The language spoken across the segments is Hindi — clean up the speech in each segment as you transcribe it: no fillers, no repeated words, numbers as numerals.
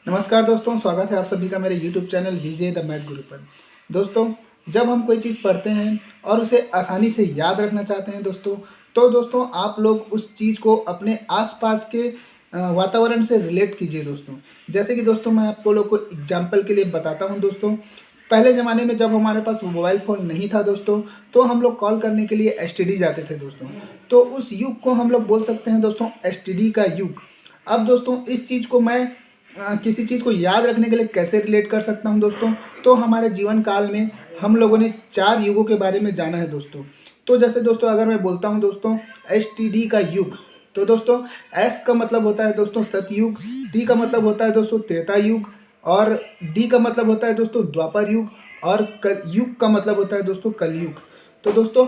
नमस्कार दोस्तों, स्वागत है आप सभी का मेरे YouTube channel Vijay the math गुरु पर। दोस्तों, जब हम कोई चीज़ पढ़ते हैं और उसे आसानी से याद रखना चाहते हैं दोस्तों, तो दोस्तों आप लोग उस चीज़ को अपने आसपास के वातावरण से रिलेट कीजिए दोस्तों। जैसे कि दोस्तों मैं आपको लोग को एग्जाम्पल के लिए बताता हूँ दोस्तों। पहले ज़माने में जब हमारे पास मोबाइल फ़ोन नहीं था दोस्तों, तो हम लोग कॉल करने के लिए एसटीडी जाते थे दोस्तों। तो उस युग को हम लोग बोल सकते हैं दोस्तों एसटीडी का युग। अब दोस्तों इस चीज़ को मैं किसी चीज़ को याद रखने के लिए कैसे रिलेट कर सकता हूँ दोस्तों, तो हमारे जीवन काल में हम लोगों ने 4 युगों के बारे में जाना है दोस्तों। तो जैसे दोस्तों अगर मैं बोलता हूँ दोस्तों एसटीडी का युग, तो दोस्तों एस का मतलब होता है दोस्तों सतयुग, टी का मतलब होता है दोस्तों त्रेता युग, और डी का मतलब होता है दोस्तों द्वापर युग, और युग का मतलब होता है दोस्तों कलयुग। तो दोस्तों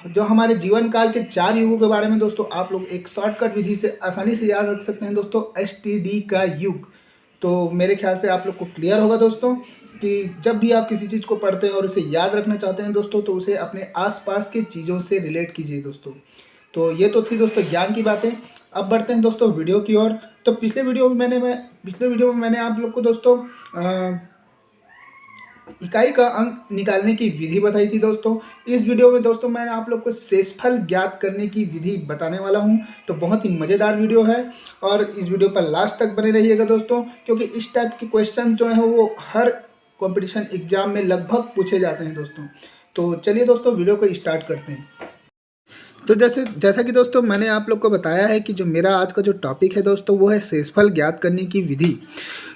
जो हमारे जीवन काल के 4 युगों के बारे में दोस्तों आप लोग एक शॉर्टकट विधि से आसानी से याद रख सकते हैं दोस्तों एसटीडी का युग। तो मेरे ख्याल से आप लोग को क्लियर होगा दोस्तों कि जब भी आप किसी चीज़ को पढ़ते हैं और उसे याद रखना चाहते हैं दोस्तों, तो उसे अपने आसपास की चीज़ों से रिलेट कीजिए दोस्तों। तो ये तो थी दोस्तों ज्ञान की बातें। अब बढ़ते हैं दोस्तों वीडियो की ओर। तो पिछले वीडियो में मैंने आप लोग को दोस्तों इकाई का अंक निकालने की विधि बताई थी दोस्तों। इस वीडियो में दोस्तों मैं आप लोग को शेषफल ज्ञात करने की विधि बताने वाला हूं। तो बहुत ही मज़ेदार वीडियो है और इस वीडियो पर लास्ट तक बने रहिएगा दोस्तों, क्योंकि इस टाइप के क्वेश्चन जो हैं वो हर कंपटीशन एग्जाम में लगभग पूछे जाते हैं दोस्तों। तो चलिए दोस्तों वीडियो को स्टार्ट करते हैं। तो जैसा कि दोस्तों मैंने आप लोग को बताया है कि जो मेरा आज का जो टॉपिक है दोस्तों वो है शेषफल ज्ञात करने की विधि।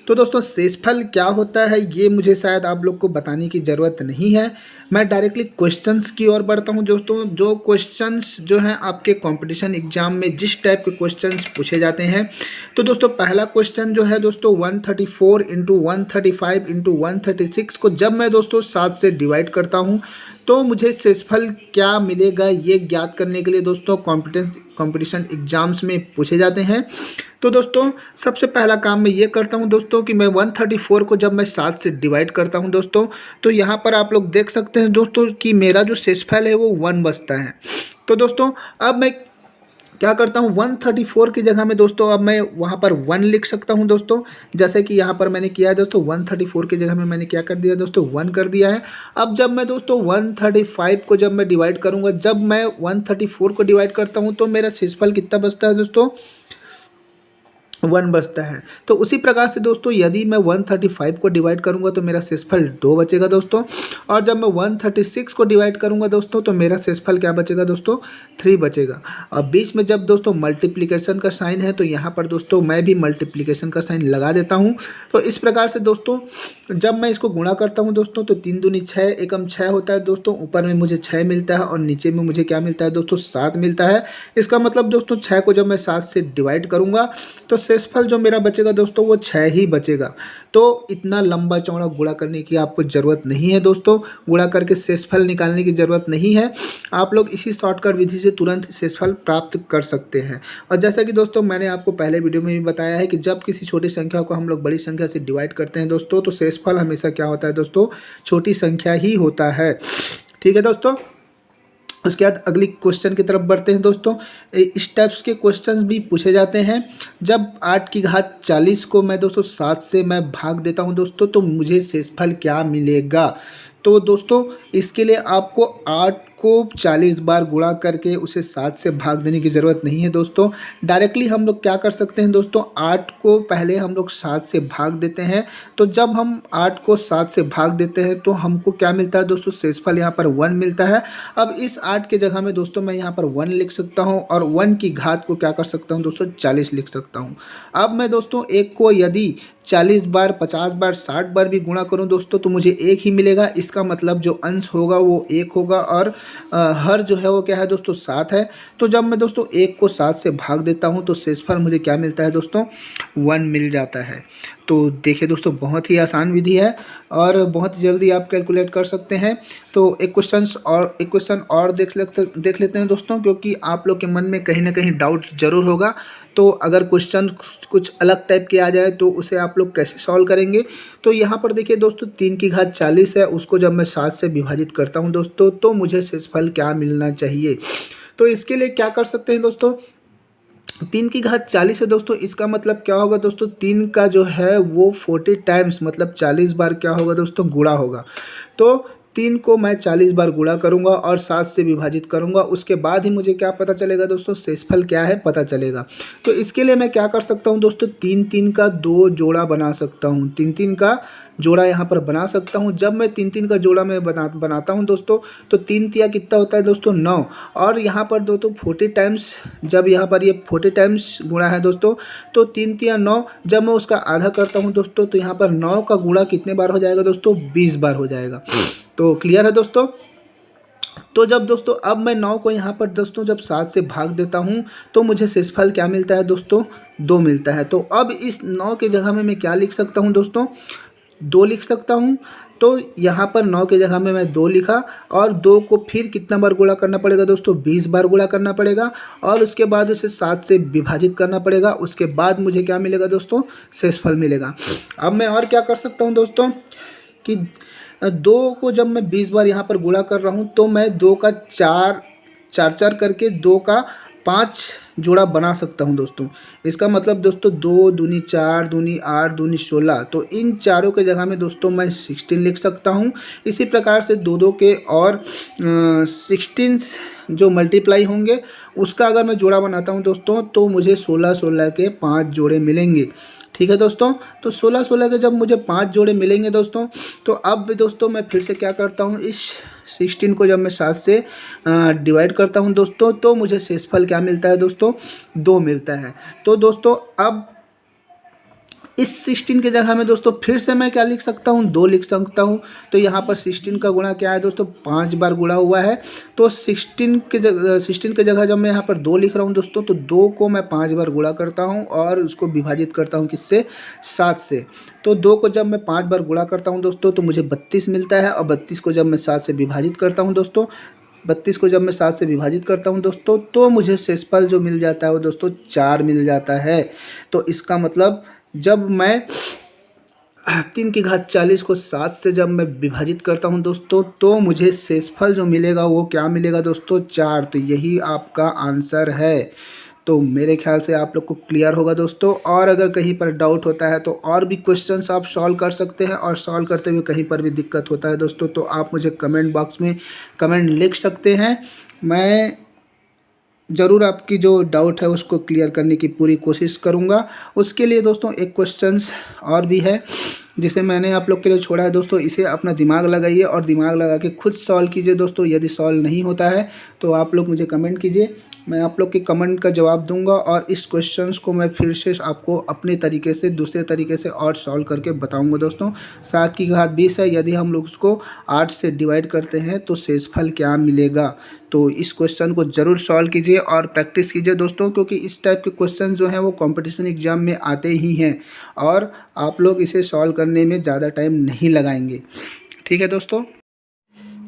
तो दोस्तों शेषफल क्या होता है ये मुझे शायद आप लोग को बताने की ज़रूरत नहीं है। मैं डायरेक्टली क्वेश्चंस की ओर बढ़ता हूं दोस्तों। जो क्वेश्चंस जो हैं आपके कंपटीशन एग्जाम में जिस टाइप के क्वेश्चंस पूछे जाते हैं, तो दोस्तों पहला क्वेश्चन जो है दोस्तों 134 इंटू 135 इंटू 136 को जब मैं दोस्तों 7 से डिवाइड करता हूं तो मुझे शेषफल क्या मिलेगा ये ज्ञात करने के लिए दोस्तों कंपटीशन एग्जाम्स में पूछे जाते हैं। तो दोस्तों सबसे पहला काम मैं ये करता हूं दोस्तों कि मैं 134 को जब मैं 7 से डिवाइड करता हूं दोस्तों, तो यहाँ पर आप लोग देख सकते हैं दोस्तों कि मेरा जो शेषफल है वो 1 बचता है। तो दोस्तों अब मैं क्या करता हूँ 134 की जगह में दोस्तों अब मैं वहाँ पर 1 लिख सकता हूँ दोस्तों। जैसे कि यहाँ पर मैंने किया है दोस्तों 134 की जगह में मैंने क्या कर दिया दोस्तों 1 कर दिया है। अब जब मैं दोस्तों 135 को जब मैं डिवाइड करूँगा, जब मैं 134 को डिवाइड करता हूँ तो मेरा शेषफल कितना बचता है दोस्तों 1 बचता है। तो उसी प्रकार से दोस्तों यदि मैं 135 को डिवाइड करूंगा तो मेरा शेषफल 2 बचेगा दोस्तों, और जब मैं 136 को डिवाइड करूंगा दोस्तों तो मेरा शेषफल क्या बचेगा दोस्तों 3 बचेगा। अब बीच में जब दोस्तों मल्टीप्लिकेशन का साइन है तो यहाँ पर दोस्तों मैं भी मल्टीप्लिकेशन का साइन लगा देता हूँ। तो इस प्रकार से दोस्तों जब मैं इसको गुणा करता हूँ दोस्तों तो 3 दूनी 6 एकम 6 होता है दोस्तों। ऊपर में मुझे 6 मिलता है और नीचे में मुझे क्या मिलता है दोस्तों 7 मिलता है। इसका मतलब दोस्तों 6 को जब मैं 7 से डिवाइड करूँगा तो शेषफल जो मेरा बचेगा दोस्तों वो 6 ही बचेगा। तो इतना लंबा चौड़ा गुणा करने की आपको ज़रूरत नहीं है दोस्तों, गुणा करके शेषफल निकालने की ज़रूरत नहीं है। आप लोग इसी शॉर्टकट विधि से तुरंत शेषफल प्राप्त कर सकते हैं। और जैसा कि दोस्तों मैंने आपको पहले वीडियो में भी बताया है कि जब किसी छोटी संख्या को हम लोग बड़ी संख्या से डिवाइड करते हैं दोस्तों तो शेषफल हमेशा क्या होता है दोस्तों छोटी संख्या ही होता है। ठीक है दोस्तों, उसके बाद अगली क्वेश्चन की तरफ बढ़ते हैं दोस्तों। इस टाइप्स के क्वेश्चन भी पूछे जाते हैं। जब 8 की घात 40 को मैं दोस्तों 7 से मैं भाग देता हूं दोस्तों तो मुझे शेषफल क्या मिलेगा। तो दोस्तों इसके लिए आपको 8 को 40 बार गुणा करके उसे 7 से भाग देने की ज़रूरत नहीं है दोस्तों। डायरेक्टली हम लोग क्या कर सकते हैं दोस्तों 8 को पहले हम लोग 7 से भाग देते हैं। तो जब हम 8 को 7 से भाग देते हैं तो हमको क्या मिलता है दोस्तों शेषफल यहाँ पर 1 मिलता है। अब इस 8 के जगह में दोस्तों मैं यहाँ पर 1 लिख सकता हूँ और 1 की घात को क्या कर सकता हूँ दोस्तों 40 लिख सकता हूँ। अब मैं दोस्तों 1 को यदि 40 बार 50 बार 60 बार भी गुणा करूं दोस्तों तो मुझे 1 ही मिलेगा। इसका मतलब जो अंश होगा वो 1 होगा और हर जो है वो क्या है दोस्तों 7 है। तो जब मैं दोस्तों 1 को 7 से भाग देता हूं तो शेषफल मुझे क्या मिलता है दोस्तों 1 मिल जाता है। तो देखिए दोस्तों बहुत ही आसान विधि है और बहुत जल्दी आप कैलकुलेट कर सकते हैं। तो एक क्वेश्चन और देख लेते हैं दोस्तों, क्योंकि आप लोग के मन में कहीं ना कहीं डाउट जरूर होगा। तो अगर क्वेश्चन कुछ अलग टाइप के आ जाए तो उसे आप लोग कैसे सॉल्व करेंगे। तो यहाँ पर देखिए दोस्तों 3 की घात 40 है, उसको जब मैं 7 से विभाजित करता हूँ दोस्तों तो मुझे शेषफल क्या मिलना चाहिए। तो इसके लिए क्या कर सकते हैं दोस्तों 3 की घात 40 है दोस्तों। इसका मतलब क्या होगा दोस्तों, 3 का जो है वो 40 टाइम्स मतलब 40 बार क्या होगा दोस्तों, गुणा होगा। तो 3 को मैं 40 बार गुणा करूंगा और 7 से विभाजित करूंगा, उसके बाद ही मुझे क्या पता चलेगा दोस्तों, शेषफल क्या है पता चलेगा। तो इसके लिए मैं क्या कर सकता हूं दोस्तों, 3 का 2 जोड़ा बना सकता हूं, 3 का जोड़ा यहाँ पर बना सकता हूँ। जब मैं 3 का जोड़ा मैं बनाता हूँ दोस्तों, तो 3 तिया कितना होता है दोस्तों, 9। और यहाँ पर दोस्तों 40 टाइम्स, जब यहाँ पर ये 40 टाइम्स गुणा है दोस्तों, तो 3 तिया 9, जब मैं उसका आधा करता हूँ दोस्तों, तो यहाँ पर 9 का गुणा कितने बार हो जाएगा दोस्तों, 20 बार हो जाएगा। तो क्लियर है दोस्तों। तो जब दोस्तों अब मैं 9 को यहाँ पर दोस्तों जब 7 से भाग देता हूँ, तो मुझे शेषफल क्या मिलता है दोस्तों, 2 मिलता है। तो अब इस 9 के जगह में मैं क्या लिख सकता हूँ दोस्तों, 2 लिख सकता हूँ। तो यहाँ पर 9 के जगह में मैं 2 लिखा, और 2 को फिर कितना बार गुणा करना पड़ेगा दोस्तों, 20 बार गुणा करना पड़ेगा, और उसके बाद उसे 7 से विभाजित करना पड़ेगा। उसके बाद मुझे क्या मिलेगा दोस्तों, शेषफल मिलेगा। अब मैं और क्या कर सकता हूँ दोस्तों कि 2 को जब मैं 20 बार यहाँ पर गुणा कर रहा हूँ, तो मैं 2 का 4 करके 2 का 5 जोड़ा बना सकता हूँ दोस्तों। इसका मतलब दोस्तों 2 दूनी 4 दूनी 8 दूनी 16, तो इन चारों के जगह में दोस्तों मैं 16 लिख सकता हूँ। इसी प्रकार से 2 के और 16 जो मल्टीप्लाई होंगे, उसका अगर मैं जोड़ा बनाता हूँ दोस्तों, तो मुझे 16 के 5 जोड़े मिलेंगे। ठीक है दोस्तों। तो 16 के जब मुझे 5 जोड़े मिलेंगे दोस्तों, तो अब दोस्तों मैं फिर से क्या करता हूँ, इस 16 को जब मैं 7 से डिवाइड करता हूँ दोस्तों, तो मुझे शेषफल क्या मिलता है दोस्तों, 2 मिलता है। तो दोस्तों अब इस 16 के जगह में दोस्तों फिर से मैं क्या लिख सकता हूँ, 2 लिख सकता हूँ। तो यहाँ पर 16 का गुणा क्या है दोस्तों, 5 बार गुणा हुआ है। तो 16 के जगह जब मैं यहाँ पर 2 लिख रहा हूँ दोस्तों, तो 2 को मैं 5 बार गुणा करता हूँ और उसको विभाजित करता हूँ किससे, 7 से। तो 2 को जब मैं 5 बार गुणा करता हूँ दोस्तों, तो मुझे 32 मिलता है। और 32 को जब मैं 7 से विभाजित करता हूँ दोस्तों, 32 को जब मैं 7 से विभाजित करता हूँ दोस्तों, तो मुझे शेषफल जो मिल जाता है वो दोस्तों 4 मिल जाता है। तो इसका मतलब जब मैं 3 की घात 40 को 7 से जब मैं विभाजित करता हूं दोस्तों, तो मुझे शेषफल जो मिलेगा वो क्या मिलेगा दोस्तों, 4। तो यही आपका आंसर है। तो मेरे ख्याल से आप लोग को क्लियर होगा दोस्तों। और अगर कहीं पर डाउट होता है तो और भी क्वेश्चंस आप सॉल्व कर सकते हैं, और सॉल्व करते हुए कहीं पर भी दिक्कत होता है दोस्तों, तो आप मुझे कमेंट बॉक्स में कमेंट लिख सकते हैं। मैं ज़रूर आपकी जो डाउट है उसको क्लियर करने की पूरी कोशिश करूँगा। उसके लिए दोस्तों एक क्वेश्चंस और भी है जिसे मैंने आप लोग के लिए छोड़ा है दोस्तों। इसे अपना दिमाग लगाइए और दिमाग लगा के खुद सॉल्व कीजिए दोस्तों। यदि सॉल्व नहीं होता है तो आप लोग मुझे कमेंट कीजिए, मैं आप लोग के कमेंट का जवाब दूंगा, और इस क्वेश्चंस को मैं फिर से आपको अपने तरीके से दूसरे तरीके से और सॉल्व करके बताऊंगा दोस्तों। 7 की घात 20 है, यदि हम लोग उसको 8 से डिवाइड करते हैं तो शेषफल क्या मिलेगा। तो इस क्वेश्चन को ज़रूर सॉल्व कीजिए और प्रैक्टिस कीजिए दोस्तों, क्योंकि इस टाइप के क्वेश्चन जो हैं वो कंपटीशन एग्जाम में आते ही हैं, और आप लोग इसे सॉल्व करने में ज़्यादा टाइम नहीं लगाएंगे। ठीक है दोस्तों।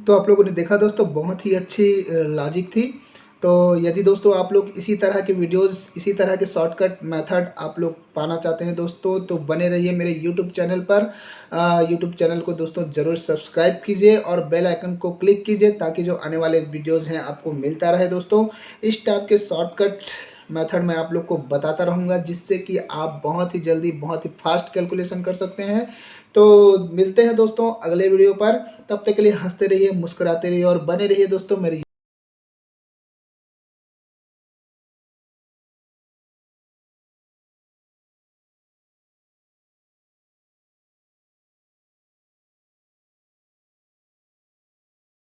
तो आप लोगों ने देखा दोस्तों, बहुत ही अच्छी लॉजिक थी। तो यदि दोस्तों आप लोग इसी तरह के वीडियोस, इसी तरह के शॉर्टकट मेथड आप लोग पाना चाहते हैं दोस्तों, तो बने रहिए मेरे यूट्यूब चैनल पर। यूट्यूब चैनल को दोस्तों ज़रूर सब्सक्राइब कीजिए और बेल आइकन को क्लिक कीजिए, ताकि जो आने वाले वीडियोज़ हैं आपको मिलता रहे दोस्तों। इस टाइप के शॉर्टकट मेथड मैं आप लोग को बताता रहूँगा, जिससे कि आप बहुत ही जल्दी, बहुत ही फास्ट कैलकुलेशन कर सकते हैं। तो मिलते हैं दोस्तों अगले वीडियो पर। तब तक के लिए हंसते रहिए, मुस्कुराते रहिए और बने रहिए दोस्तों मेरे